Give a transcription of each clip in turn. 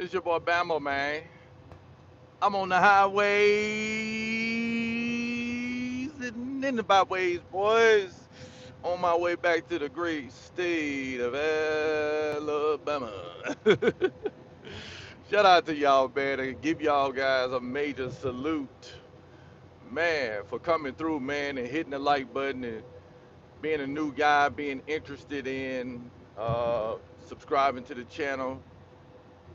It's your boy Bamo, man. I'm on the highways and in the byways, boys. On my way back to the great state of Alabama. Shout out to y'all, man, and give y'all guys a major salute, man, for coming through, man, and hitting the like button and being a new guy, being interested in subscribing to the channel.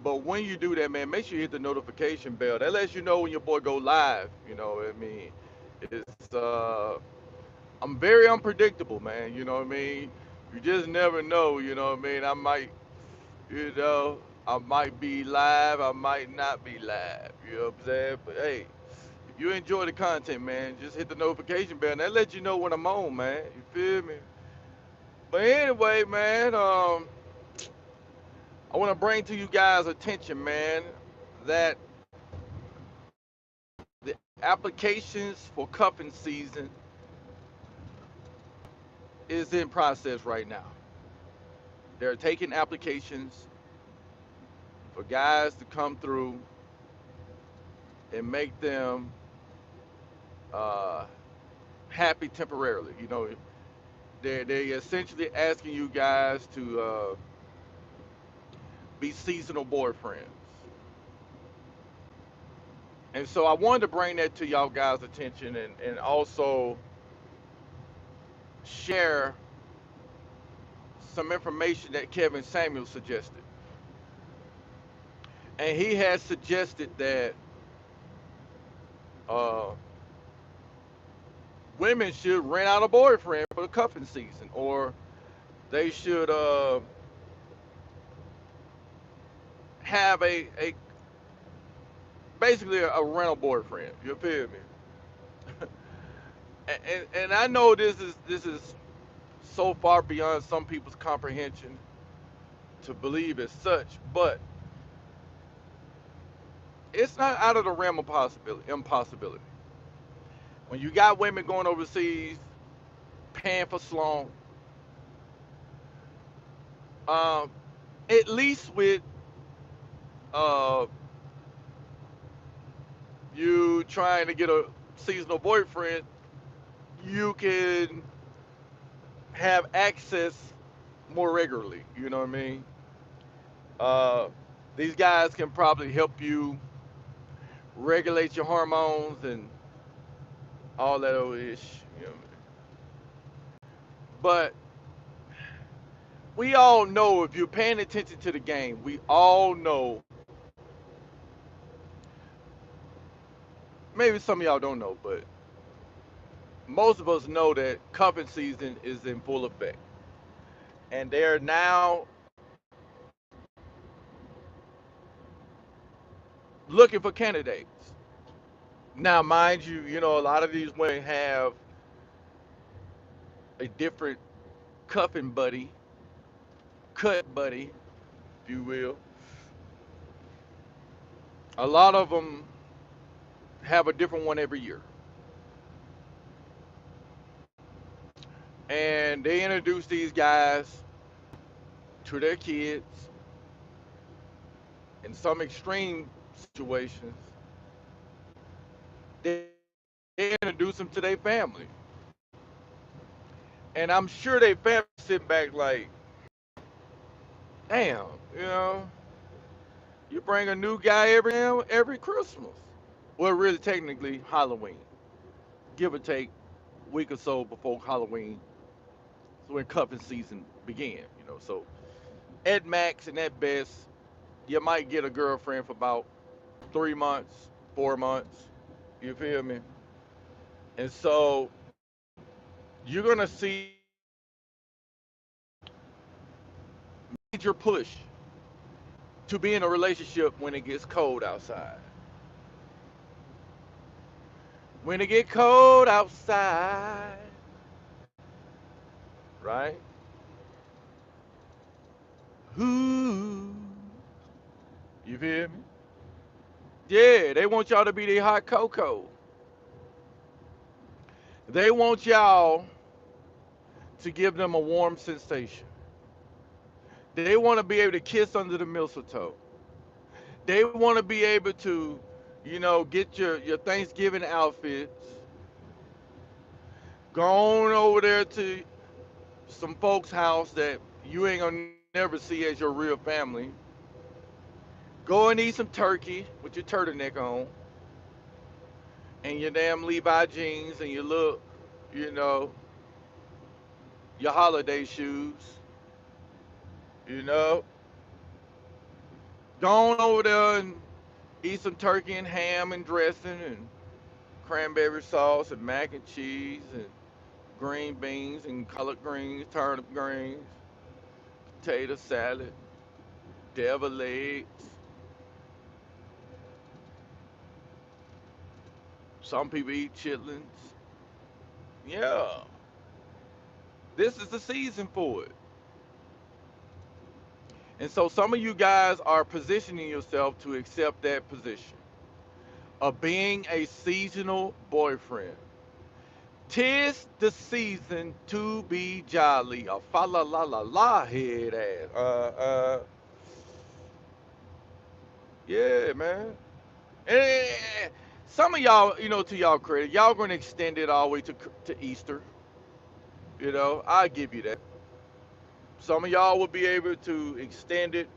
But when you do that, man, make sure you hit the notification bell. That lets you know when your boy go live. You know what I mean? It's I'm very unpredictable, man. You know what I mean? You just never know. You know what I mean? I might be live. I might not be live. You know what I'm saying? But hey, if you enjoy the content, man, just hit the notification bell. And that lets you know when I'm on, man. You feel me? But anyway, man, I want to bring to you guys' attention, man, that the applications for cuffing season is in process right now. They're taking applications for guys to come through and make them uh, happy temporarily. You know, they're essentially asking you guys to be seasonal boyfriends. And so I wanted to bring that to y'all guys' attention and also share some information that Kevin Samuel suggested. And he has suggested that uh, women should rent out a boyfriend for the cuffing season, or they should have a basically a rental boyfriend. You feel me? And I know this is so far beyond some people's comprehension to believe as such, but it's not out of the realm of possibility. Impossibility. When you got women going overseas, paying for Sloan, um, at least with uh, you trying to get a seasonal boyfriend, you can have access more regularly. You know what I mean? Uh, these guys can probably help you regulate your hormones and all that old ish. You know, but we all know if you're paying attention to the game, we all know. Maybe some of y'all don't know, but most of us know that cuffing season is in full effect, and they're now looking for candidates. Now, mind you, you know a lot of these women have a different cuffing buddy, cut buddy, if you will. A lot of them have a different one every year, and they introduce these guys to their kids. In some extreme situations, they introduce them to their family, and I'm sure they family sit back like, damn, you know, you bring a new guy every Christmas. Well, really, technically Halloween, give or take week or so before Halloween, so when cuffing season began. You know, so at max and at best, you might get a girlfriend for about 3 months, 4 months. You feel me? And so you're gonna see major push to be in a relationship when it gets cold outside. When it get cold outside, right? Ooh, you feel me? Yeah, they want y'all to be the hot cocoa. They want y'all to give them a warm sensation. They want to be able to kiss under the mistletoe. They want to be able to, get your Thanksgiving outfits, go on over there to some folks' house that you ain't gonna never see as your real family. Go and eat some turkey with your turtleneck on and your damn Levi jeans and your little, you know, your holiday shoes. You know, go on over there and eat some turkey and ham and dressing and cranberry sauce and mac and cheese and green beans and collard greens, turnip greens, potato salad, devil eggs. Some people eat chitlins. Yeah, this is the season for it. And so some of you guys are positioning yourself to accept that position of being a seasonal boyfriend. Tis the season to be jolly. A fa la la la la head ass. Yeah, man. And some of y'all, to y'all credit, y'all gonna extend it all the way to Easter. I give you that. Some of y'all will be able to extend it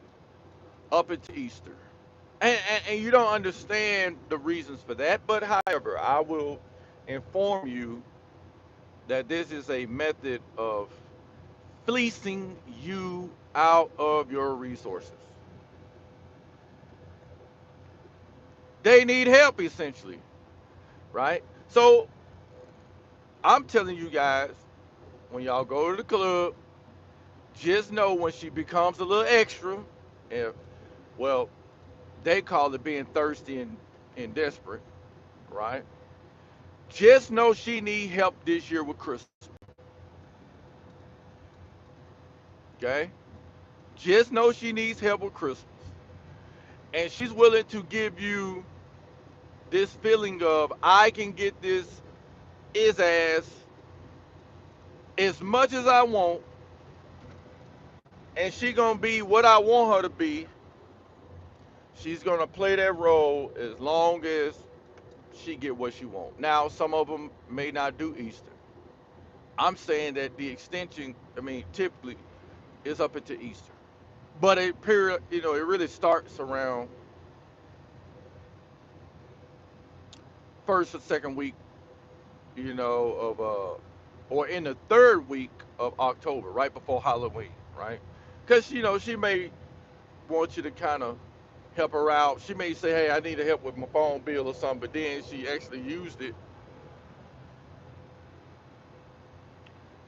up into Easter. And you don't understand the reasons for that, but however, I will inform you that this is a method of fleecing you out of your resources. They need help essentially, right? So I'm telling you guys, when y'all go to the club, just know when she becomes a little extra, and well, they call it being thirsty and desperate, right? Just know she need help this year with Christmas. Okay? Just know she needs help with Christmas. And she's willing to give you this feeling of I can get this is as much as I want, and she gonna be what I want her to be. She's gonna play that role as long as she get what she want. Now, some of them may not do Easter. I'm saying that the extension, I mean, typically is up into Easter, but it period, it really starts around first or second week, of or in the third week of October, right before Halloween, right? Because she may want you to kind of help her out. She may say, "Hey, I need help with my phone bill or something," but then she actually used it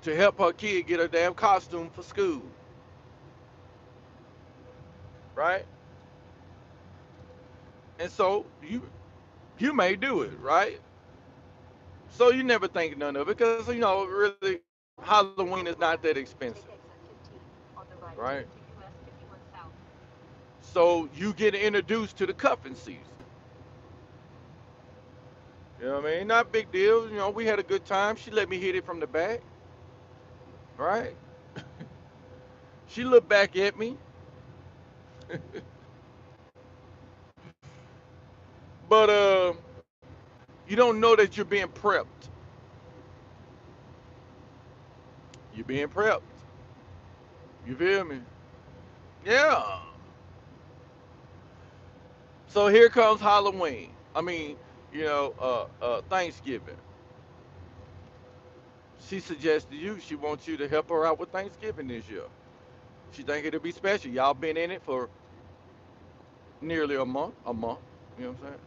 to help her kid get a damn costume for school, right? And so you may do it, right? So you never think none of it because really Halloween is not that expensive, right? So you get introduced to the cuffing season. You know what I mean? Not big deal. We had a good time. She let me hit it from the back, right? She looked back at me, but you don't know that you're being prepped. You're being prepped. You feel me? Yeah. So here comes Halloween. I mean, Thanksgiving. She suggested you. She wants you to help her out with Thanksgiving this year. She think it'll be special. Y'all been in it for nearly a month. A month. You know what I'm saying?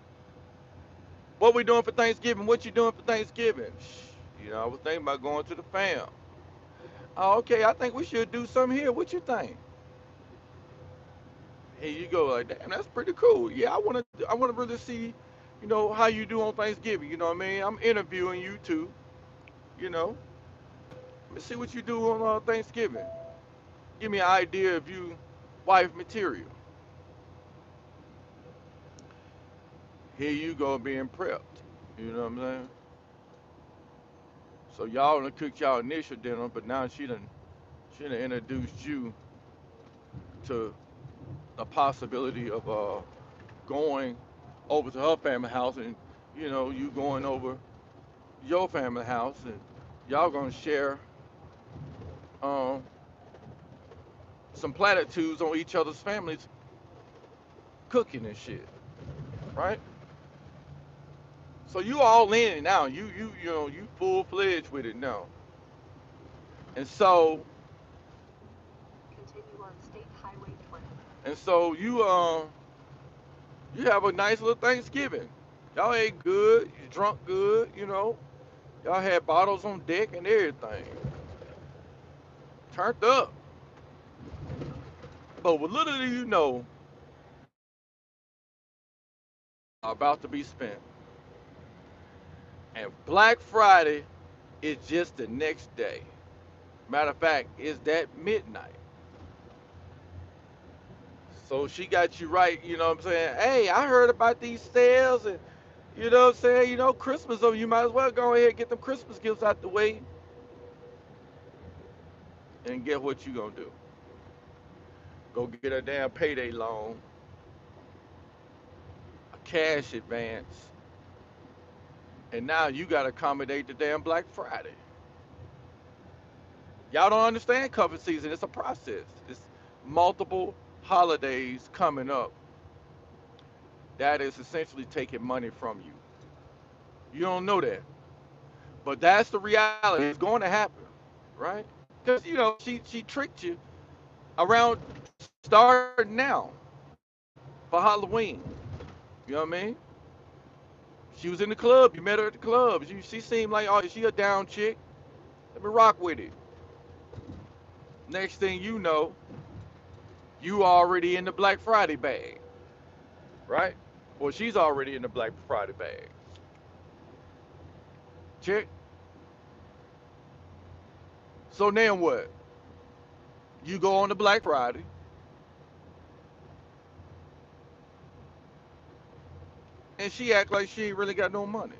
What we doing for Thanksgiving? What you doing for Thanksgiving? I was thinking about going to the fam. Oh, okay. I think we should do something here. What you think? Here you go. Like, damn, that's pretty cool. Yeah, I wanna really see, how you do on Thanksgiving. You know what I mean? I'm interviewing you too. You know, let me see what you do on Thanksgiving. Give me an idea of you, wife material. Here you go being prepped. You know what I'm saying? So y'all done cooked y'all initial dinner, but now she done introduced you to the possibility of going over to her family house, and you going over your family house, and y'all gonna share um, some platitudes on each other's families cooking and shit, right? So you all in it now. You full fledged with it now. And so continue on State Highway 20. And so you have a nice little Thanksgiving. Y'all ate good, you drunk good, Y'all had bottles on deck and everything. Turned up. But what little do you know about to be spent. And Black Friday is just the next day. Matter of fact, it's that midnight. So she got you right, you know what I'm saying? Hey, I heard about these sales and you know what I'm saying, Christmas over, you might as well go ahead and get them Christmas gifts out the way and get what you gonna do. Go get a damn payday loan, a cash advance, and now you gotta accommodate the damn Black Friday. Y'all don't understand cover season. It's a process. It's multiple holidays coming up that is essentially taking money from you. You don't know that. But that's the reality. It's going to happen, right? Because she tricked you around starting now for Halloween. You know what I mean? She was in the club. You met her at the club. She seemed like, oh, she a down chick. Let me rock with it. Next thing you know, you already in the Black Friday bag, right? Well, she's already in the Black Friday bag. Check. So then what? You go on the Black Friday, and she act like she ain't really got no money.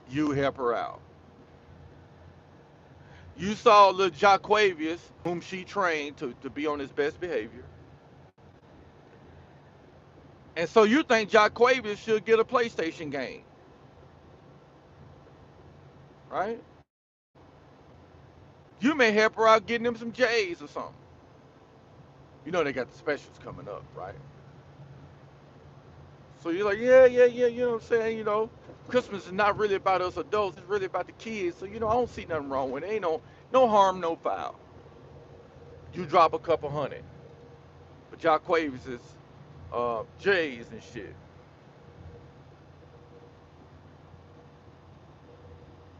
You help her out. You saw little Jaquavius, whom she trained to be on his best behavior. And so you think Jaquavius should get a PlayStation game, right? You may help her out getting him some J's or something. You know they got the specials coming up, right? So you're like, yeah, yeah, yeah, you know what I'm saying? Christmas is not really about us adults, it's really about the kids. So, I don't see nothing wrong with it. Ain't no harm, no foul. You drop a couple hundred. But Jaquavius is J's and shit.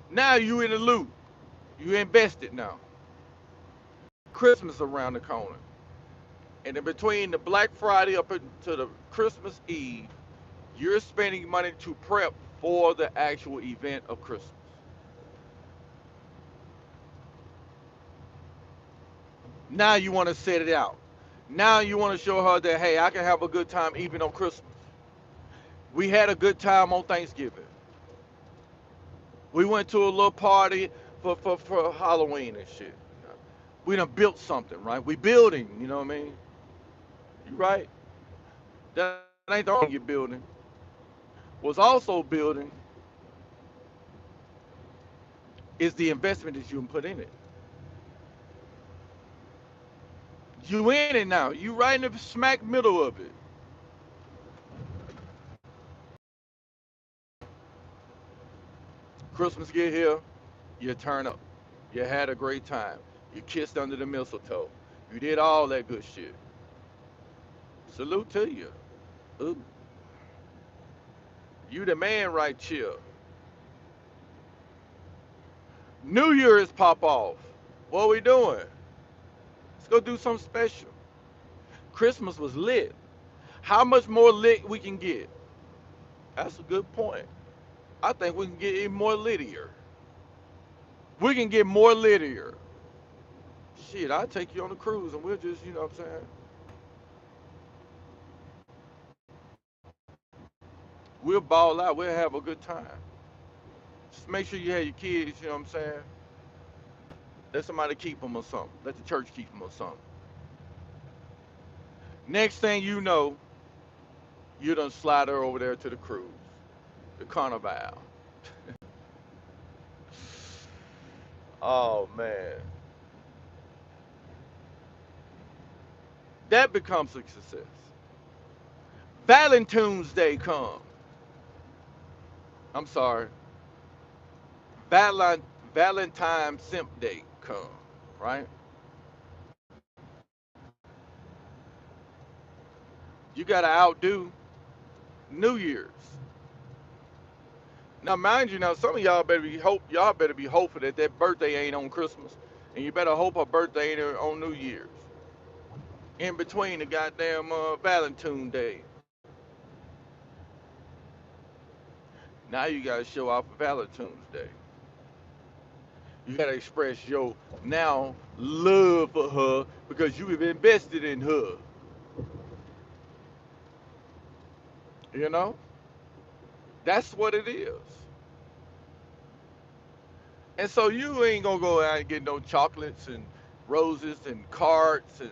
Now you in the loop. You invested now. Christmas around the corner. And in between the Black Friday up into the Christmas Eve, you're spending money to prep for the actual event of Christmas. Now you want to set it out. Now you want to show her that, hey, I can have a good time even on Christmas. We had a good time on Thanksgiving. We went to a little party for Halloween and shit. We done built something, right? We building, you know what I mean? You right? That ain't the only thing you're building. What's also building is the investment that you can put in it. You in it now. You right in the smack middle of it. Christmas get here, you turn up. You had a great time. You kissed under the mistletoe. You did all that good shit. Salute to you. Ooh, you the man right here. New Year's pop off. What we doing? Let's go do something special. Christmas was lit. How much more lit we can get? That's a good point. I think we can get even more littier. We can get more littier. Shit, I'll take you on a cruise and we'll just, you know what I'm saying? We'll ball out. We'll have a good time. Just make sure you have your kids, you know what I'm saying? Let somebody keep them or something. Let the church keep them or something. Next thing you know, you done slide her over there to the cruise, the Carnival. Oh man, that becomes a success. Valentine's Day come. I'm sorry, Valentine Valentine Simp Day come. Right? You gotta outdo New Year's. Now, mind you, now some of y'all better be hopeful that that birthday ain't on Christmas, and you better hope her birthday ain't on New Year's. In between the goddamn Valentine's Day. Now you gotta show off for Valentine's Day. You gotta express your now love for her because you have invested in her. You know, that's what it is. And so you ain't gonna go out and get no chocolates and roses and cards and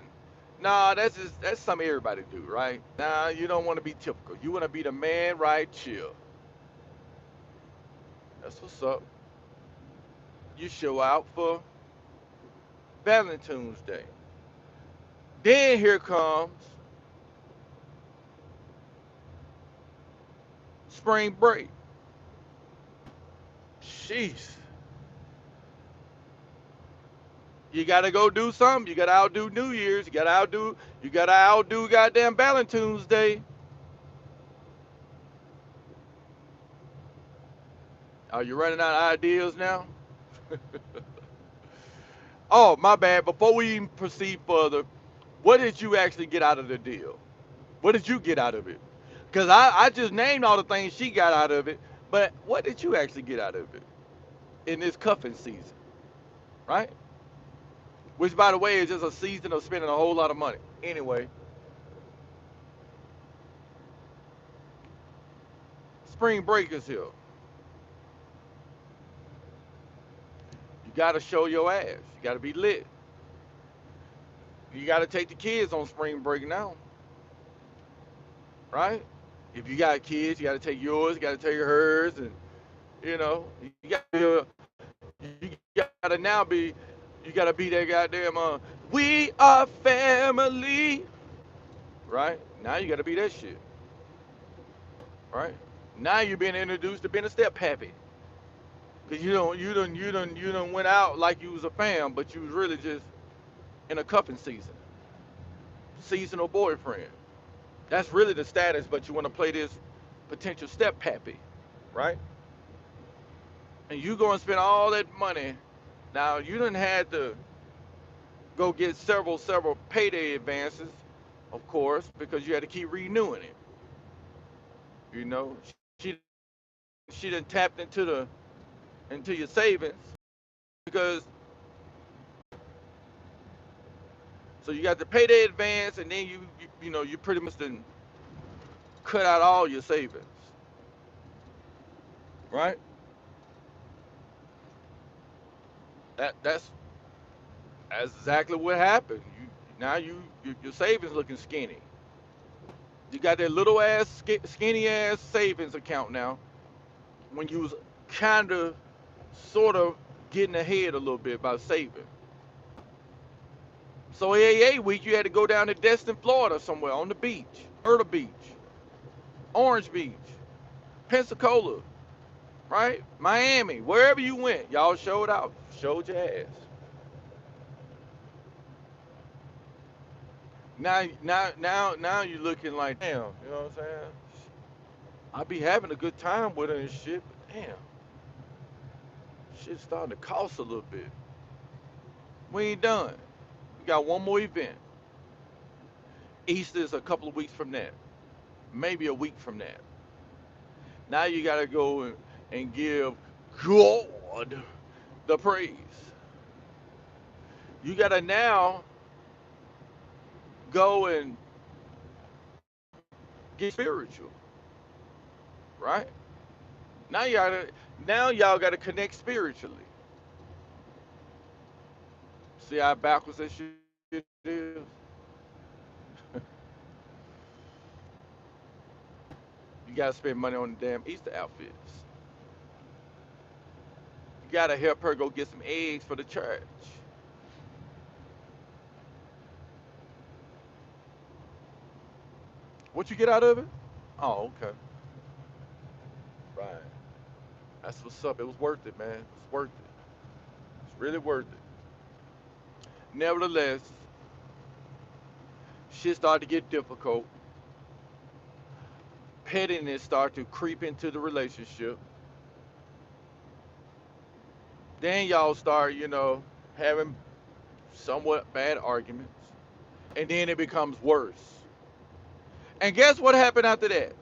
nah, that's something everybody do, right? Nah, you don't want to be typical. You want to be the man, right? Chill. That's what's up. You show out for Valentine's Day. Then here comes spring break. Jeez, you gotta go do something. You gotta outdo New Year's. You gotta outdo goddamn Valentine's Day. Are you running out of ideas now? Oh, my bad. Before we even proceed further, what did you actually get out of the deal? What did you get out of it? Because I just named all the things she got out of it, but what did you actually get out of it in this cuffing season, right? Which, by the way, is just a season of spending a whole lot of money. Anyway, spring break is here. You got to show your ass. You got to be lit. You got to take the kids on spring break now, right? If you got kids, you got to take yours, you got to take hers, and you got to now be, you got to be that goddamn, we are family, right? Now you got to be that shit, right? Now you're being introduced to being a step pappy. Cause you don't went out like you was a fam, but you was really just in a cuffing season, seasonal boyfriend. That's really the status, but you want to play this potential step pappy, right? And you go and spend all that money. Now you didn't had to go get several payday advances, of course, because you had to keep renewing it. You know, she she done tapped into your savings because so you got the payday advance, and then you pretty much done cut out all your savings, right? That's exactly what happened. Your savings looking skinny. You got that little ass skinny ass savings account now. When you was kind of sort of getting ahead a little bit by saving. So AA week you had to go down to Destin, Florida somewhere on the beach, Myrtle Beach, Orange Beach, Pensacola, right? Miami, wherever you went, y'all showed out, showed your ass. Now you looking like damn, you know what I'm saying? I be having a good time with her and shit, but damn, shit's starting to cost a little bit. We ain't done. We got one more event. Easter is a couple of weeks from that, maybe a week from that. Now you gotta go and give God the praise. You gotta now go and get spiritual, right? Now y'all gotta connect spiritually. See how backwards that shit is? gotta spend money on the damn Easter outfits. You gotta help her go get some eggs for the church. What you get out of it? Oh, okay. Right. That's what's up. It was worth it, man. It's worth it. It's really worth it. Nevertheless, shit started to get difficult. Pettiness started to creep into the relationship. Then y'all start, having somewhat bad arguments. And then it becomes worse. And guess what happened after that?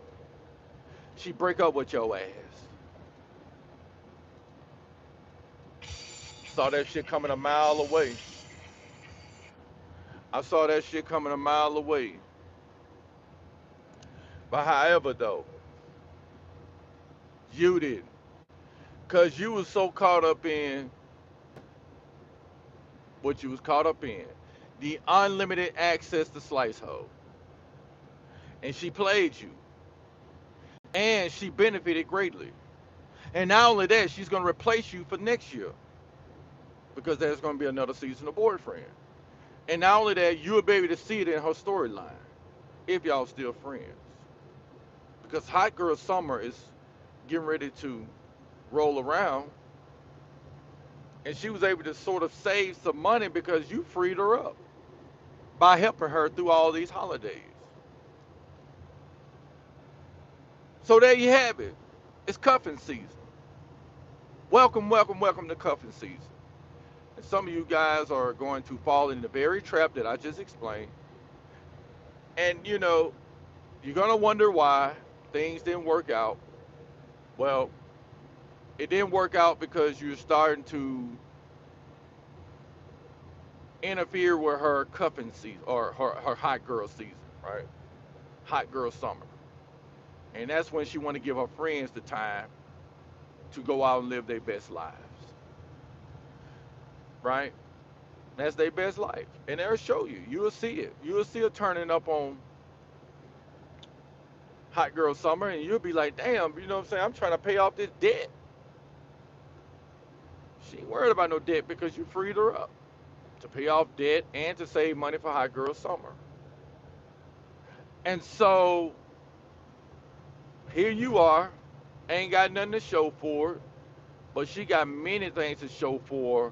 She break up with your ass. Saw that shit coming a mile away. I saw that shit coming a mile away. But however though, you didn't. Cause you was so caught up in what you was caught up in. The unlimited access to Slice Hole. And she played you. And she benefited greatly. And not only that, she's gonna replace you for next year. Because there's gonna be another season of boyfriend. And not only that, you'll be able to see it in her storyline. If y'all still friends. Because Hot Girl Summer is getting ready to roll around. And she was able to sort of save some money because you freed her up by helping her through all these holidays. So there you have it. It's cuffing season. Welcome, welcome, welcome to cuffing season. And some of you guys are going to fall in the very trap that I just explained. And you're going to wonder why things didn't work out. Well, it didn't work out because you're starting to interfere with her cuffing season or her hot girl season, right? Hot girl summer. And that's when she want to give her friends the time to go out and live their best lives, right? That's their best life. And they'll show you. You'll see it. You'll see her turning up on hot girl summer and you'll be like, damn, you know what I'm saying? I'm trying to pay off this debt. She ain't worried about no debt because you freed her up to pay off debt and to save money for hot girl summer. And so here you are, ain't got nothing to show for it, but she got many things to show for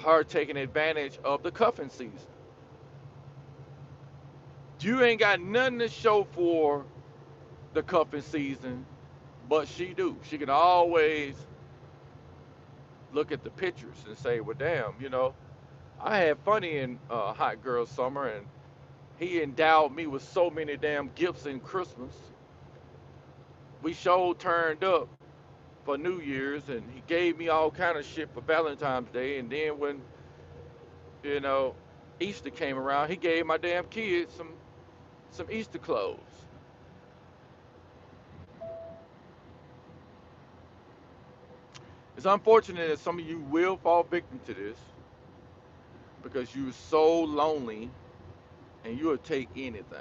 her taking advantage of the cuffing season. You ain't got nothing to show for the cuffing season, but she do. She can always look at the pictures and say, well, damn, I had funny in Hot Girl Summer, and he endowed me with so many damn gifts in Christmas. We sure turned up for New Year's, and he gave me all kind of shit for Valentine's Day, and then when you know Easter came around, he gave my damn kids some Easter clothes. It's unfortunate that some of you will fall victim to this because you're so lonely and you'll take anything.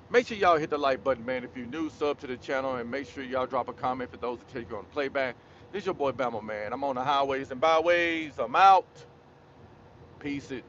Make sure y'all hit the like button, man. If you're new, sub to the channel, and make sure y'all drop a comment for those that take you on playback. This your boy Bama, man. I'm on the highways and byways. I'm out. Peace it.